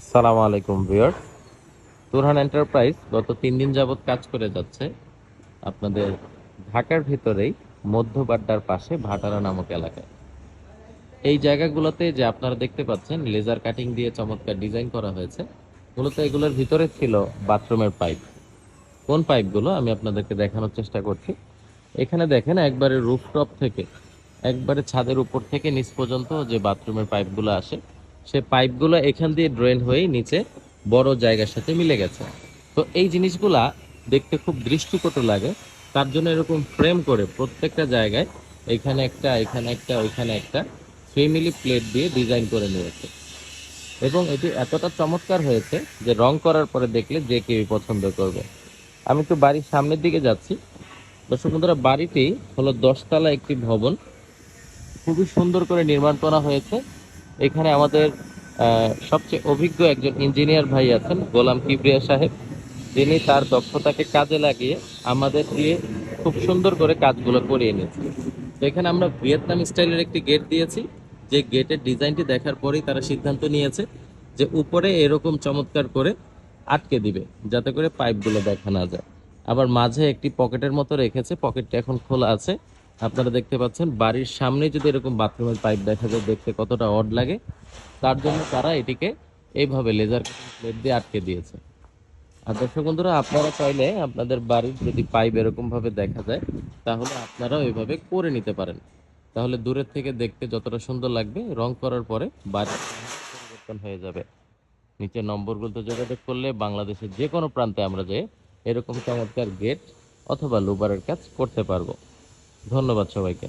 আসসালামু আলাইকুম viewers. Turhan enterprise গত 3 দিন যাবত কাজ করে যাচ্ছে আপনাদের ঢাকার ভিতরেই মধ্য বাড্ডার পাশে ভাটারা নামক এলাকায়। এই জায়গাগুলোতে যে আপনারা দেখতে পাচ্ছেন লেজার কাটিং দিয়ে চমৎকার ডিজাইন করা হয়েছে, মূলত এগুলোর ভিতরে ছিল বাথরুমের পাইপ। কোন পাইপগুলো আমি আপনাদেরকে দেখানোর চেষ্টা করছি। এখানে দেখেন একবারে রুফটপ থেকে একবারে ছাদের উপর থেকে নিচ পর্যন্ত যে বাথরুমের পাইপগুলো আসে, সে পাইপগুলো এখান দিয়ে ড্রেন হয়ে নিচে বড় জায়গার সাথে মিলে গেছে। তো এই জিনিসগুলা দেখতে খুব দৃষ্টিকটু লাগে, তার জন্য এরকম ফ্রেম করে প্রত্যেকটা জায়গায় এখানে একটা, এখানে একটা, ওইখানে একটা 3 মিলি প্লেট দিয়ে ডিজাইন করে নিয়েছে। এবং এটি এতটা চমৎকার হয়েছে যে রং করার পরে দেখলে যে কেউই পছন্দ করবে। আমি একটু বাড়ির সামনের দিকে যাচ্ছি। দর্শক বন্ধুরা, বাড়িটি হলো 10 তলা একটি ভবন, খুবই সুন্দর করে নির্মাণ করা হয়েছে। এখানে আমাদের সবচেয়ে অভিজ্ঞ একজন ইঞ্জিনিয়ার ভাই আছেন, গোলাম কিবরিয়া সাহেব, যিনি তার দক্ষতাকে কাজে লাগিয়ে আমাদের দিয়ে খুব সুন্দর করে কাজগুলো করিয়ে নিয়েছে। তো এখানে আমরা ভিয়েতনাম স্টাইলের একটি গেট দিয়েছি, যে গেটের ডিজাইনটি দেখার পরেই তারা সিদ্ধান্ত নিয়েছে যে উপরে এরকম চমৎকার করে আটকে দিবে, যাতে করে পাইপগুলো দেখা না যায়। আবার মাঝে একটি পকেটের মতো রেখেছে, পকেটটা এখন খোলা আছে। আপনারা দেখতে পাচ্ছেন বাড়ির সামনে যদি এরকম বাথরুমের পাইপ দেখা যায় দেখতে কতটা অড লাগে, তার জন্য তারা এটিকে এইভাবে লেজার কাটিং প্লেট দিয়ে আটকে দিয়েছে। আর দর্শক বন্ধুরা, আপনারা চাইলে আপনাদের বাড়ির যদি পাইপ এরকম ভাবে দেখা যায়, তাহলে আপনারাও এভাবে করে নিতে পারেন। তাহলে দূরের থেকে দেখতে যতটা সুন্দর লাগবে, রং করার পরে বাড়ির পরিবর্তন হয়ে যাবে। নিচের নম্বরগুলোতে যোগাযোগ করলে বাংলাদেশের যে কোনো প্রান্তে আমরা যে এরকম চমৎকার গেট অথবা লুবারের কাজ করতে পারবো। ধন্যবাদ সবাইকে।